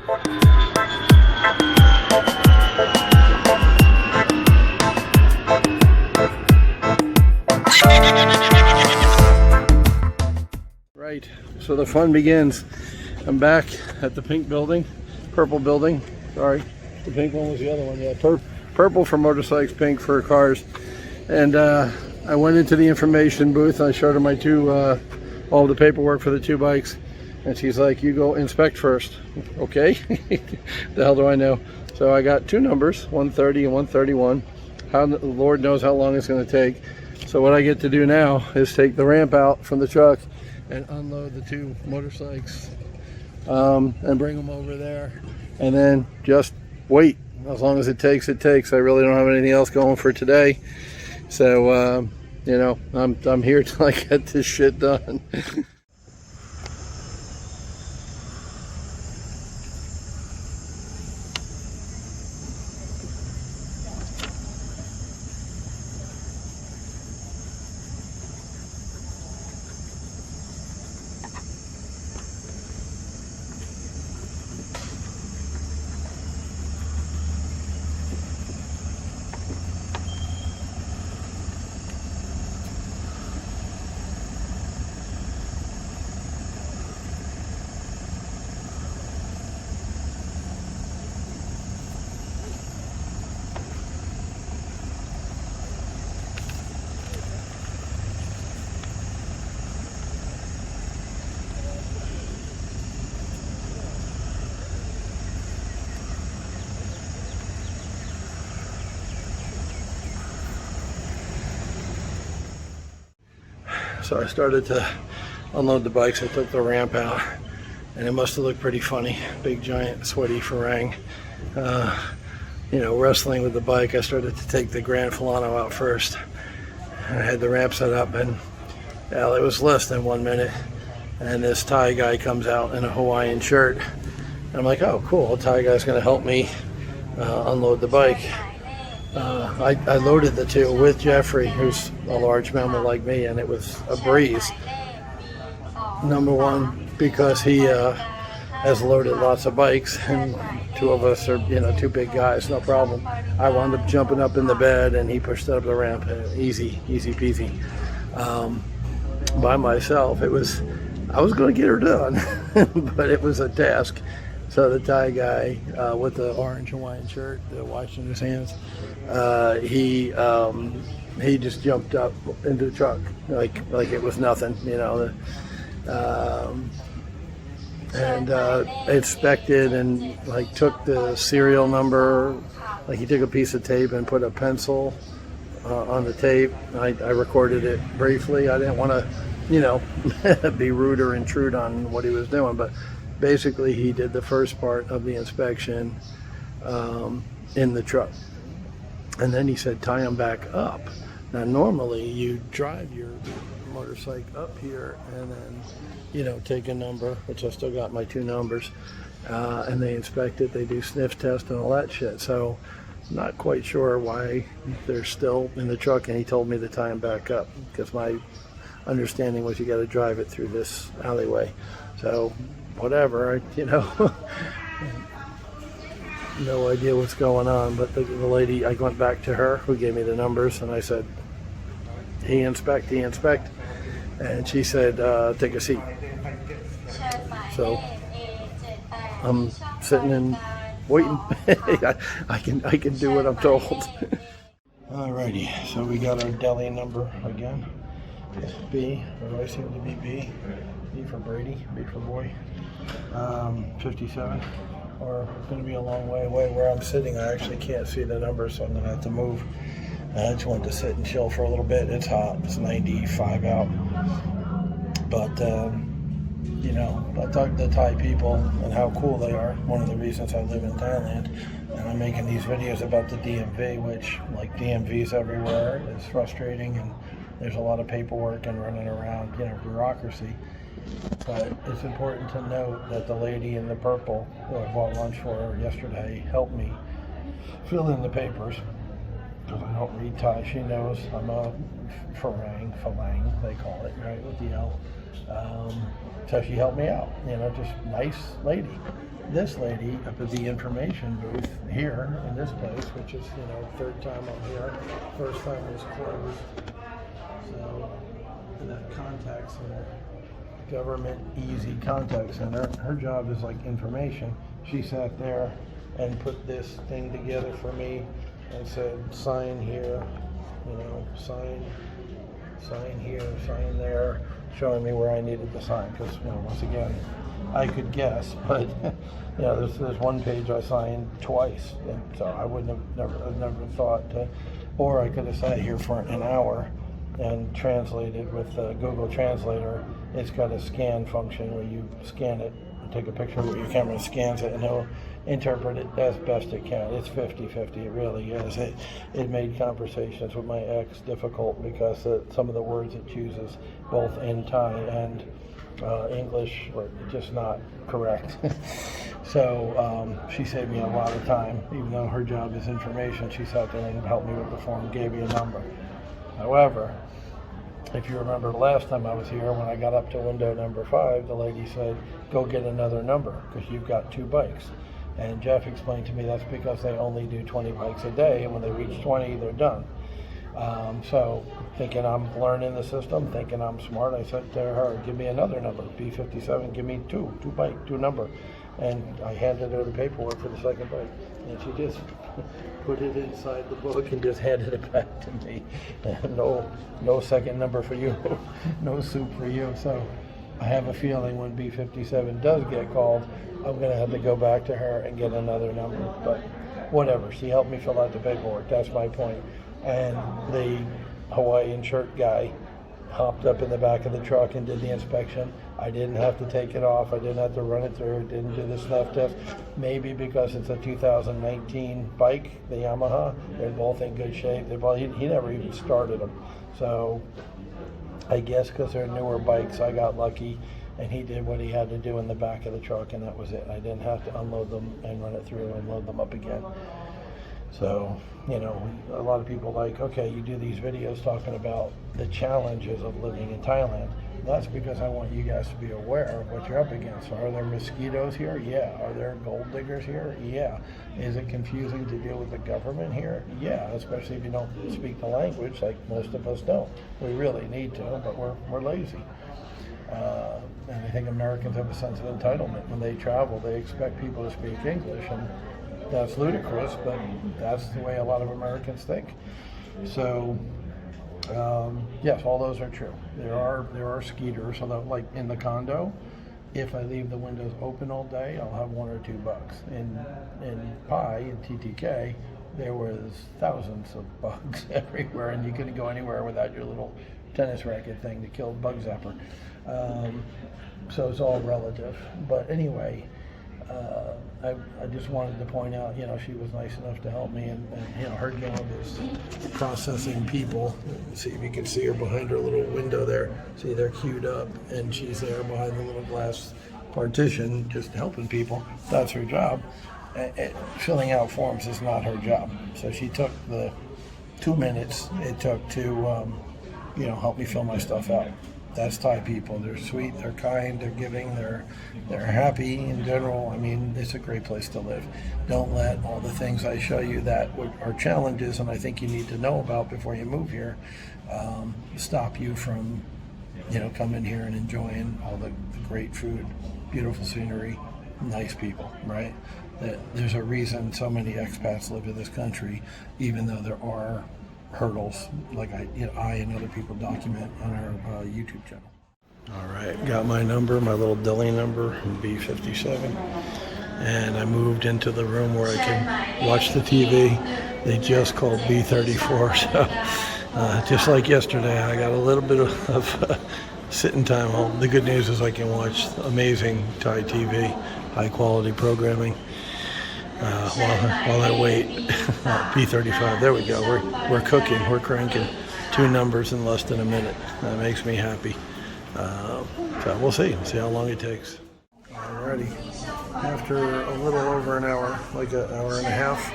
Right, so the fun begins. I'm back at the pink building, purple building, sorry. The pink one was the other one, yeah. Purple for motorcycles, pink for cars. And I went into the information booth and I showed her my all the paperwork for the 2 bikes. And she's like, you go inspect first. Okay, the hell do I know? So I got 2 numbers, 130 and 131. The Lord knows how long it's gonna take. So what I get to do now is take the ramp out from the truck and unload the 2 motorcycles and bring them over there. And then just wait. As long as it takes, it takes. I really don't have anything else going for today. So, you know, I'm here till I get this shit done. So I started to unload the bikes. I took the ramp out and it must have looked pretty funny. Big giant sweaty Farang. You know, wrestling with the bike. I started to take the Grand Filano out first. I had the ramp set up and well, it was less than 1 minute. And this Thai guy comes out in a Hawaiian shirt. And I'm like, oh cool, a Thai guy's gonna help me unload the bike. I loaded the 2 with Jeffrey, who's a large mammal like me, and it was a breeze. Number 1, because he has loaded lots of bikes, and 2 of us are, you know, 2 big guys, no problem. I wound up jumping up in the bed, and he pushed up the ramp, easy peasy. By myself, I was going to get her done, but it was a task. So the Thai guy with the orange Hawaiian shirt, the watch in his hands, he just jumped up into the truck like it was nothing, you know. And inspected and like took the serial number, like he took a piece of tape and put a pencil on the tape. I recorded it briefly. I didn't want to, you know, be rude or intrude on what he was doing, but basically he did the first part of the inspection in the truck, and then he said tie them back up. Now normally you drive your motorcycle up here and then, you know, take a number, which I still got my 2 numbers, and they inspect it, they do sniff test and all that shit. So I'm not quite sure why they're still in the truck, and he told me to tie them back up because my understanding was you got to drive it through this alleyway. So whatever, you know, no idea what's going on. But the lady, I went back to her who gave me the numbers, and I said, he inspect, and she said, take a seat. So I'm sitting and waiting. I can do what I'm told. Alrighty, so we got our deli number again. It's B, or I seem to be B. B for Brady, B for boy. 57. Or it's going to be a long way away where I'm sitting. I actually can't see the number, so I'm going to have to move. I just wanted to sit and chill for a little bit. It's hot. It's 95 out. But, you know, I talked to the Thai people and how cool they are. One of the reasons I live in Thailand. And I'm making these videos about the DMV, which, like, DMVs everywhere. It's frustrating, and there's a lot of paperwork and running around, you know, bureaucracy. But it's important to note that the lady in the purple, who I bought lunch for yesterday, helped me fill in the papers. Because I don't read Thai. She knows I'm a Farang, they call it, right, with the L. So she helped me out, just nice lady. This lady up at the information booth here in this place, which is, third time I'm here, first time was closed. So, in that contact center, Government Easy Contact Center, her job is like information. She sat there and put this thing together for me and said, sign here, sign here, sign there, showing me where I needed to sign. Because, once again, I could guess, but there's one page I signed twice, and so I wouldn't have never thought to, or I could have sat here for an hour and translated with Google Translator. It's got a scan function where you scan it, take a picture with your camera, scans it, and it'll interpret it as best it can. It's 50-50, it really is. It made conversations with my ex difficult because some of the words it chooses, both in Thai and English, were just not correct. So she saved me a lot of time. Even though her job is information, she sat there and helped me with the form, gave me a number. However, if you remember last time I was here, when I got up to window number 5, the lady said, go get another number because you've got 2 bikes. And Jeff explained to me that's because they only do 20 bikes a day, and when they reach 20, they're done. So thinking I'm learning the system, thinking I'm smart, I said to her, give me another number, B57, give me two number. And I handed her the paperwork for the second bike. And she just put it inside the book and just handed it back to me. No second number for you, no soup for you. So I have a feeling when B57 does get called, I'm going to have to go back to her and get another number. But whatever, she helped me fill out the paperwork, that's my point. And the Hawaiian shirt guy hopped up in the back of the truck and did the inspection. I didn't have to take it off. I didn't have to run it through. Didn't do the snuff test. Maybe because it's a 2019 bike, the Yamaha. They're both in good shape. He never even started them. So I guess because they're newer bikes, I got lucky. And he did what he had to do in the back of the truck, and that was it. I didn't have to unload them and run it through and load them up again. So, a lot of people okay, you do these videos talking about the challenges of living in Thailand. That's because I want you guys to be aware of what you're up against. Are there mosquitoes here? Yeah. Are there gold diggers here? Yeah. Is it confusing to deal with the government here? Yeah, especially if you don't speak the language like most of us don't. We really need to, but we're lazy. And I think Americans have a sense of entitlement. When they travel, they expect people to speak English, and that's ludicrous, but that's the way a lot of Americans think. So, yes, all those are true. There are skeeters, although like in the condo, if I leave the windows open all day, I'll have 1 or 2 bugs. In Pi, in TTK, there was thousands of bugs everywhere, and you couldn't go anywhere without your little tennis racket thing to kill bug zapper. So it's all relative. But anyway, I just wanted to point out, she was nice enough to help me, and her job is processing people. See if you can see her behind her little window there. See, they're queued up, and she's there behind the little glass partition, just helping people. That's her job. Filling out forms is not her job. So she took the 2 minutes it took to, help me fill my stuff out. That's Thai people. They're sweet, they're kind, they're giving, they're happy in general. I mean, it's a great place to live. Don't let all the things I show you that are challenges and I think you need to know about before you move here stop you from, coming here and enjoying all the great food, beautiful scenery, nice people, right? There's a reason so many expats live in this country, even though there are hurdles like I and other people document on our YouTube channel. All right, got my number, my little deli number, B57, and I moved into the room where I can watch the TV. They just called B34, so just like yesterday, I got a little bit of sitting time home. The good news is I can watch amazing Thai TV, high quality programming. While I wait, B35, there we go, we're cooking, we're cranking 2 numbers in less than a minute. That makes me happy. So we'll see how long it takes. Alrighty, after a little over an hour, like an hour and a half,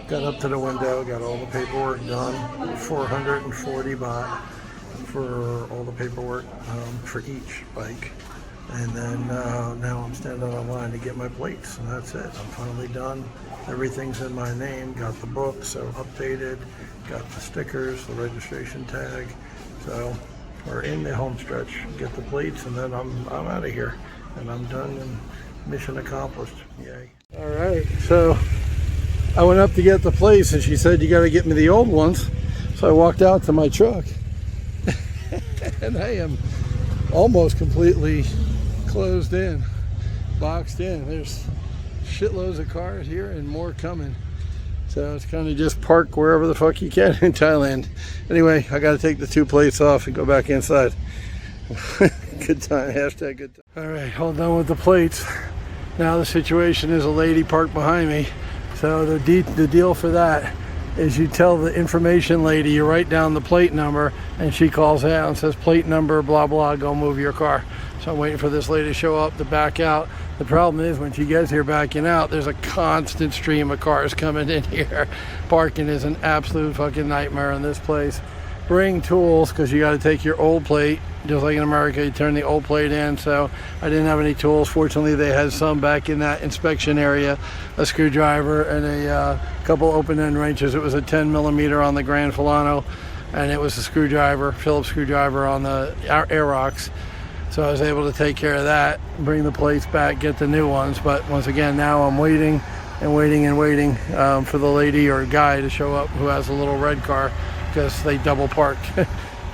got up to the window, got all the paperwork done, 440 baht for all the paperwork for each bike. And then now I'm standing on line to get my plates, and that's it. I'm finally done. Everything's in my name. Got the book, so updated. Got the stickers, the registration tag. So we're in the home stretch. Get the plates, and then I'm out of here, and I'm done and mission accomplished. Yay! All right, so I went up to get the plates, and she said, "You got to get me the old ones." So I walked out to my truck, and I am almost completely closed in, boxed in. There's shitloads of cars here and more coming. So it's kind of just park wherever the fuck you can in Thailand. Anyway, I got to take the 2 plates off and go back inside. Good time, hashtag good time. All right, all done with the plates. Now the situation is a lady parked behind me. So the deal for that is you tell the information lady, you write down the plate number, and she calls out and says, plate number, blah, blah, go move your car. So I'm waiting for this lady to show up to back out. The problem is when she gets here backing out, there's a constant stream of cars coming in here. Parking is an absolute fucking nightmare in this place. Bring tools, because you got to take your old plate. Just like in America, you turn the old plate in. So I didn't have any tools. Fortunately, they had some back in that inspection area, a screwdriver and a couple open-end wrenches. It was a 10mm on the Grand Filano, and it was a screwdriver, Phillips screwdriver on the Aerox. So I was able to take care of that, bring the plates back, get the new ones. But once again, now I'm waiting and waiting and waiting for the lady or guy to show up who has a little red car, because they double parked.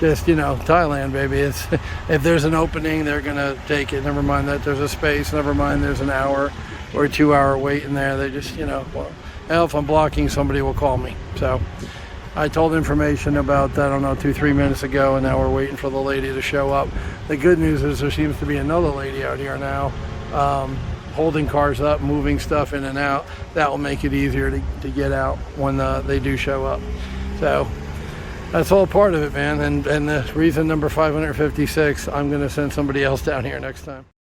Just, you know, Thailand, baby. It's, if there's an opening, they're gonna take it. Never mind that there's a space. Never mind there's an hour or 2 hour wait in there. They just, you know, well, hell, if I'm blocking, somebody will call me. So I told information about that, I don't know, 2-3 minutes ago, and now we're waiting for the lady to show up. The good news is there seems to be another lady out here now, holding cars up, moving stuff in and out. That will make it easier to get out when they do show up. So that's all part of it, man. And the reason number 556, I'm going to send somebody else down here next time.